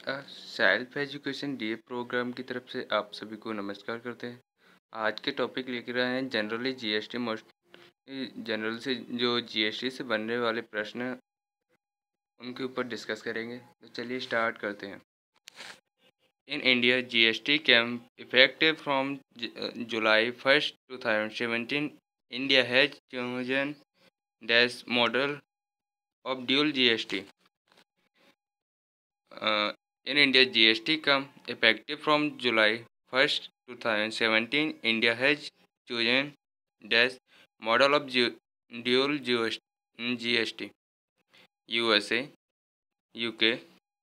Self education DA programme की तरफ से आप सभी को नमस्कार करते हैं। आज के टॉपिक लेकर आए हैं जनरली जीएसटी मोस्ट जनरल से जो जीएसटी से बनने वाले प्रश्न हैं, उनके ऊपर डिस्कस करेंगे। तो चलिए स्टार्ट करते हैं। In India GST came effective from July 1st 2017 India has chosen dash model of dual GST. In India, GST come effective from July 1st, 2017. India has chosen this model of dual GST. USA, UK,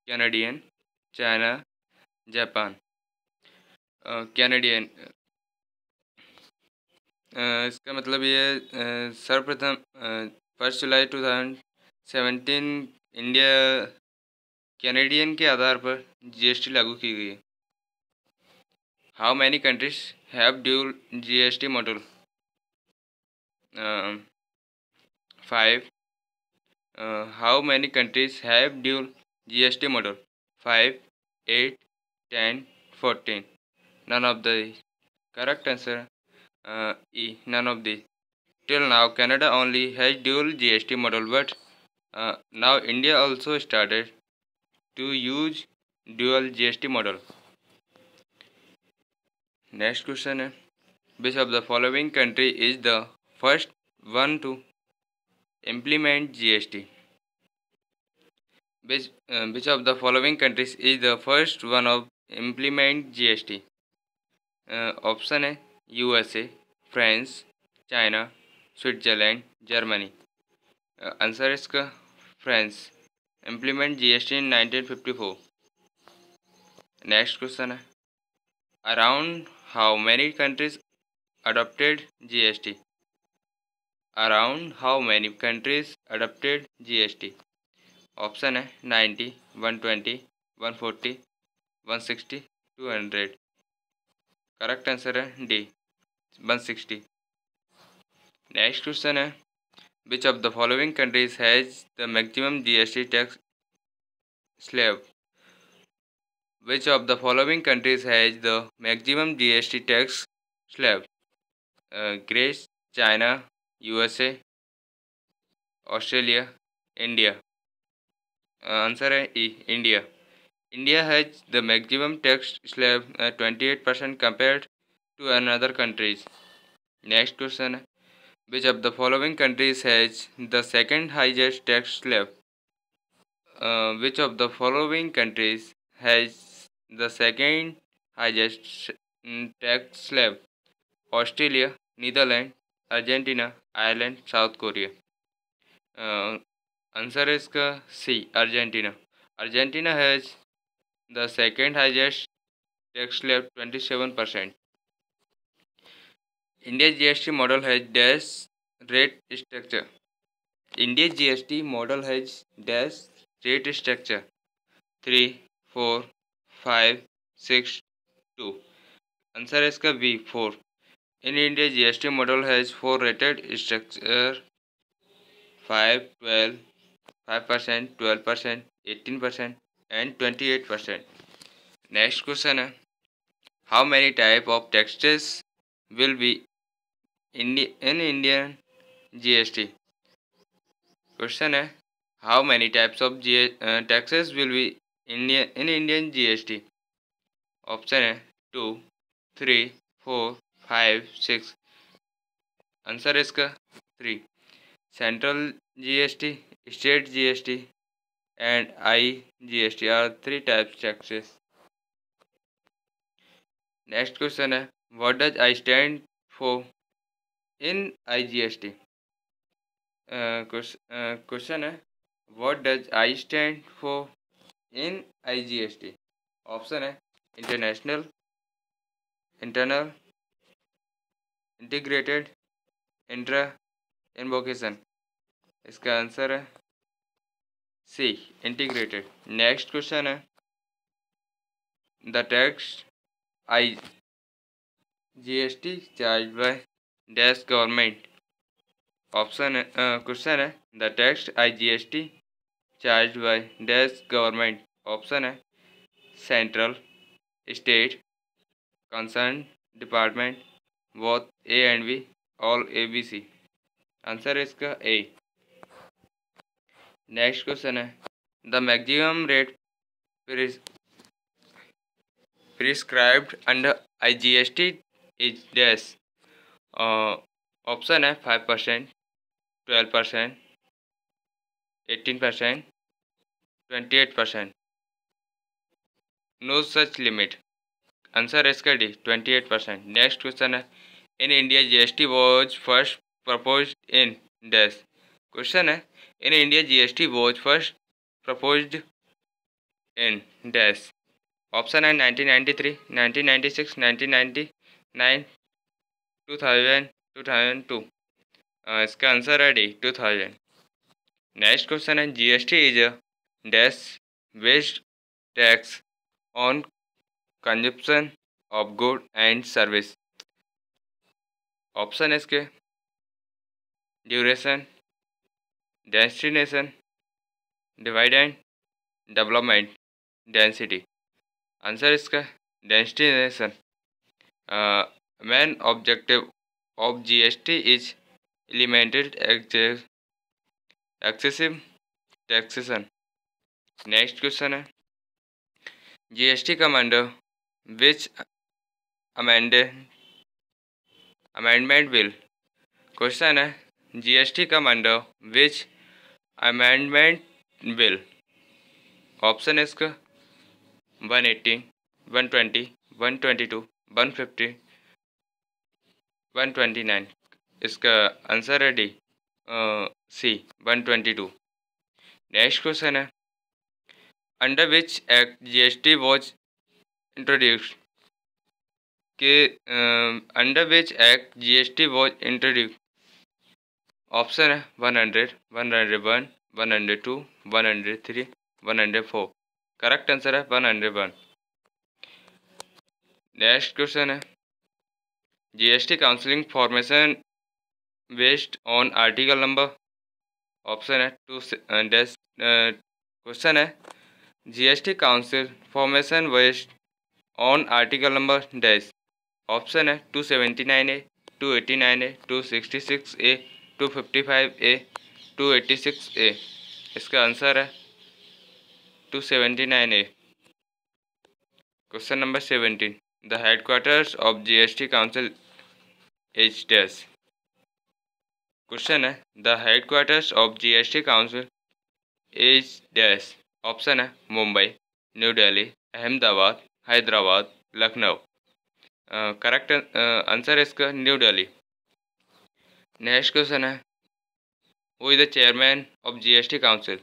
Canadian, China, Japan. Canadian इसका मतलब ये सर्वप्रथम 1 जुलाई 2017 India Canadian के आधार पर GST लागू की गई है। How many countries have dual GST model? 5. How many countries have dual GST model? 5, 8, 10, 14. None of the correct answer. E. None of these. Till now, Canada only has dual GST model, but now India also started to use dual GST model. Next question है, which of the following country is the first one to implement GST? Which of the following countries is the first one of implement GST? Option है USA, France, China, Switzerland, Germany. Answer इसका France. Implement GST in 1954। Next question है, around how many countries adopted GST? Around how many countries adopted GST? Option है 90, 120, 140, 160, 200। Correct answer है D, 160। Next question है, which of the following countries has the maximum GST tax slab? Which of the following countries has the maximum GST tax slab? Greece, China, USA, Australia, India. Answer है E, India. India has the maximum tax slab 28% compared to another countries. Next question, which of the following countries has the second highest tax slab? Which of the following countries has the second highest tax slab? Australia, Netherlands, Argentina, Ireland, South Korea. Answer is C, Argentina. Argentina has the second highest tax slab 27%. India's GST model has dash rate structure. India's GST model has dash rate structure 3, 4, 5, 6, 2. Answer is B, 4. In India, GST model has 4 rated structure 5, 12, 5%, 12%, 18% and 28%. Next question है, how many type of taxes will be in Indian GST? Question है, how many types of taxes will be in Indian GST? Option है 2, 3, 4, 5, 6। Answer इसका 3। Central GST, state GST and IGST are 3 types taxes. Next question है, what does I stand for in IGST? Question है, what does I stand for in IGST? Option है international, internal, integrated, intra, invocation. इसका answer है C, integrated. Next question है, the tax I GST charge by dash government. Option है question है, the tax I GST charge by dash government. Option है central, state, concerned department, both A and B, all ABC. Answer है इसका A. Next question है the maximum rate prescribed under IGST is dash. Option है 5%, 12%, 18%, 28%. No सच limit. Answer है इसका D 28%. Next question है in India GST was first proposed in dash. Question है in India GST was first proposed in dash. Option है 1993, 1996, 1999, 2000, 2002. इसका answer है D 2000. Next question है GST is a dash based tax on consumption of good and service. Option है इसके duration, destination, dividend, development, density. Answer इसका destination. Main objective of GST is eliminated excessive taxation. Next question है GST come under which amendment bill. Question है GST come under which amendment bill. Option है इसका 118, 120, 122, 150, 129. इसका answer है D C 122. Next question है under which act GST was introduced. के under which act GST was introduced. Option है 100, 101, 102, 103, 104. Correct answer है 101. Next question है GST counselling formation based on article number. Option है 2 डैश. क्वेश्चन है GST council formation based on article number dash. Option है 279A, 289A, 266A, 255A, 286A. इसका answer है 279A. Question number 17 the headquarters of GST council is dash. Question है the headquarters of GST council is dash. Option है Mumbai, new Delhi, Ahmedabad, Hyderabad, Lucknow. Correct answer है इसका new Delhi. Next question है who is the chairman of GST council.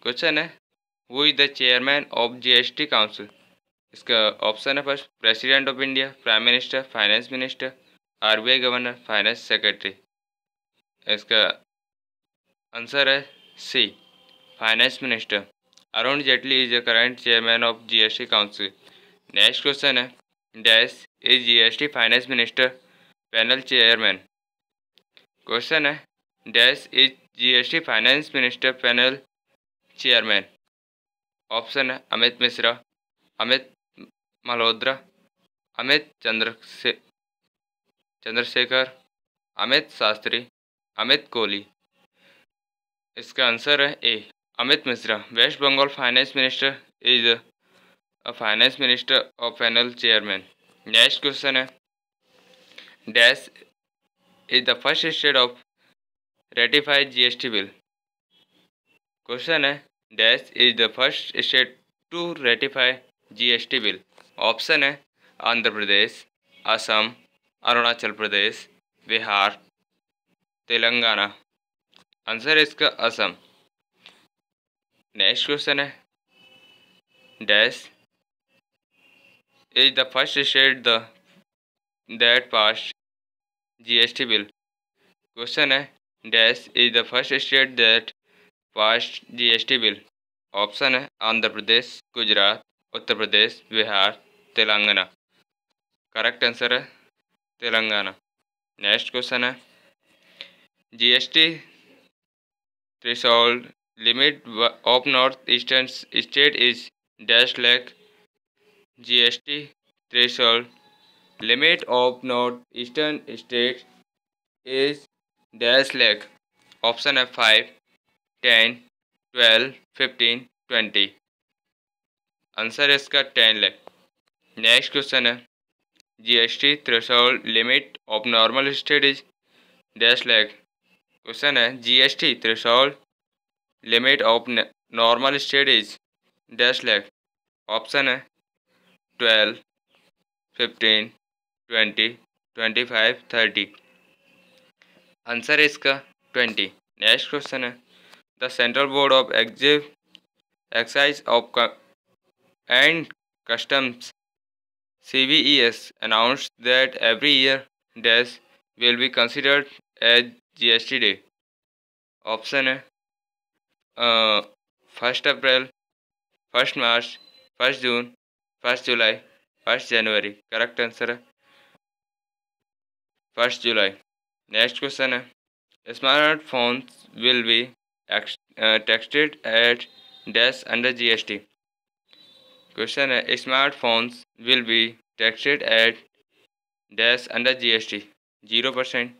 Question है who is the chairman of GST council. इसका option है first president of India, prime minister, finance minister, RBI governor, finance secretary. इसका answer है C finance minister. Arun Jaitley is the current chairman of GST council. Next question है dash is GST finance minister panel chairman. Question है dash is GST finance minister panel chairman. Option है अमित मिश्रा, अमित मल्होत्रा, अमित चंद्रशेखर, अमित शास्त्री, अमित कोहली. इसका answer है A Amit Mishra. West Bengal finance minister is a finance minister of panel chairman. Next question है dash is the first state of ratified GST bill. Question है dash is the first state to ratify GST bill. Option है Andhra Pradesh, Assam, Arunachal Pradesh, Bihar, Telangana. Answer है इसका Assam. Next question है dash is the first state that passed GST bill. Question है dash is the first state that passed GST bill. Option है आंध्र प्रदेश, Gujarat, Uttar Pradesh, Bihar, Telangana. Correct answer है Telangana. Next question है GST threshold limit of north eastern state is dash lakh. GST threshold. Limit of northeastern states is dash lakh. Option है 5, 10, 12, 15, 20. Answer है इसका 10 lakh. Next question है GST threshold limit of normal state is dash lakh. Question है GST threshold limit of normal state is dash lakh. Option है 12, 15, 20, 25, 30. Answer है इसका 20. Next question है the central board of excise of and customs CBES announced that every year dash will be considered as GST day. Option है 1 अप्रैल, 1 मार्च, 1 जून, 1 जुलाई, 1 जनवरी. Correct answer है 1 जुलाई. Next question है smartphones will be taxed at dash under GST. Question है smartphones will be taxed at dash under GST. 0%,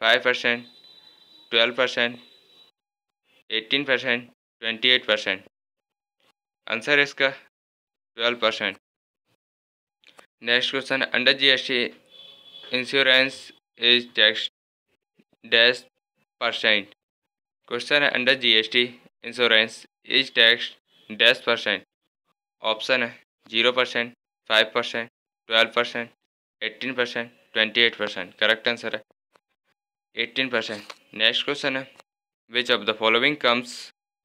5%, 12%, 18%, 28%. Answer है इसका 12%. Next question है under GST insurance is tax dash percent. Question है under GST insurance is tax dash percent. Option है 0%, 5%, 12%, 18%, 28%. Correct answer है 18%. Next question है which of the following comes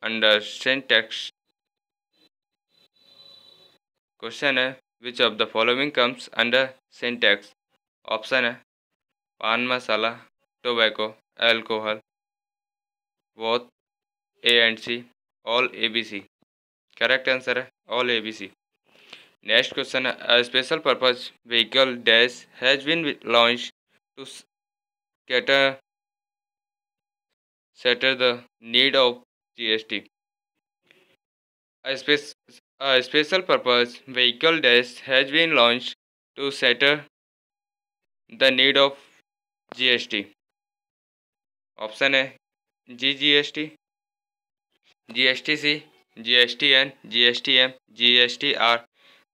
under sin tax. Question है which of the following comes under sin tax. Option है pan masala, tobacco, alcohol, both A and C, all ABC. Correct answer है all ABC. Next question है special purpose vehicle dash has been launch to cater the need of GST. A special purpose vehicle dash has been launched to cater the need of GST. Option है GST, GSTC, GSTN, GSTM, GSTR,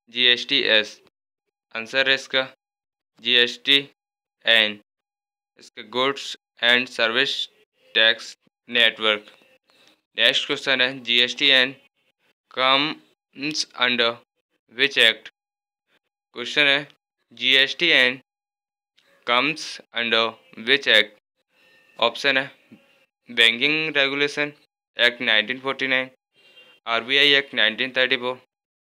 GSTS. Answer है इसका GSTN. इसका goods and service tax network. Next question है GSTN comes under which act. Question है GSTN comes under which act. Option है banking regulation act 1949, RBI act 1934,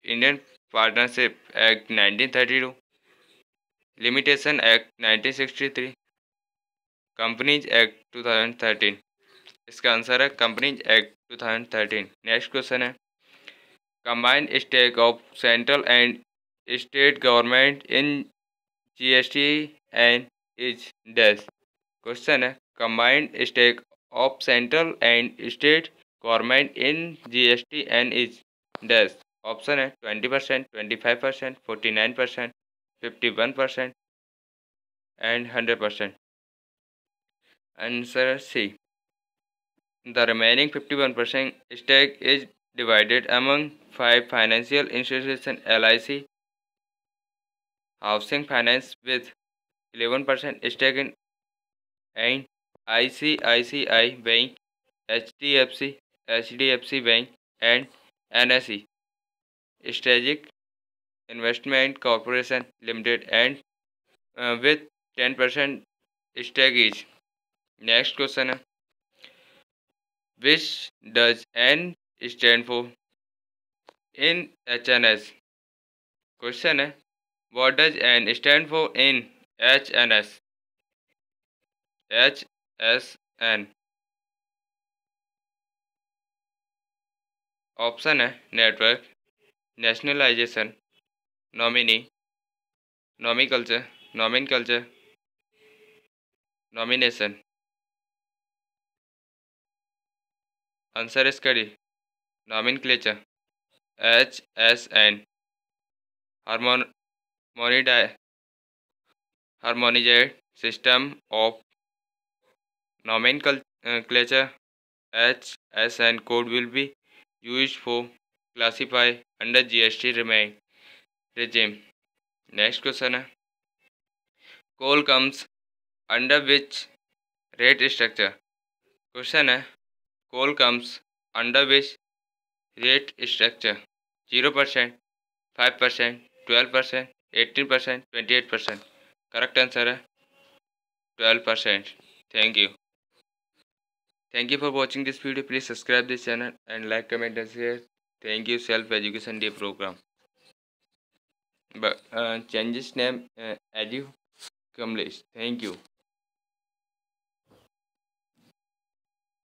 Indian partnership act 1932, limitation act 1963, companies act 2013. इसका answer है companies act 2013. Next question है combined stake of central and state government in GSTN is dash. Question है combined stake of central and state government in GSTN is dash. Option है 20%, 25%, 49%, 51% and 100%. Answer C. The remaining 51% stake is divided among 5 financial institutions: LIC Housing Finance with 11% stake in and ICICI Bank, HDFC Bank and NSE Strategic Investment Corporation Limited and with 10% stake each. Next question है which does N stand for in HNS. क्वेश्चन है what does N stand for in HNS. HSN. Option है network, nationalisation, nominee, nomenclature, nomenclature, nomination. Answer इसका D nomenclature. HSN harmon- harmonized system of nomenclature. HSN code will be used for classify under GST regime. Next question है, coal comes under which rate structure? Question है, coal comes under which rate structure? 0%, 5%, 12%, 18%, 28%. Correct answer है 12%. Thank you. Thank you for watching this video. Please subscribe this channel and like, comment and share. Thank you. Self Education Day program. But change this name Edu Kamlesh. Thank you.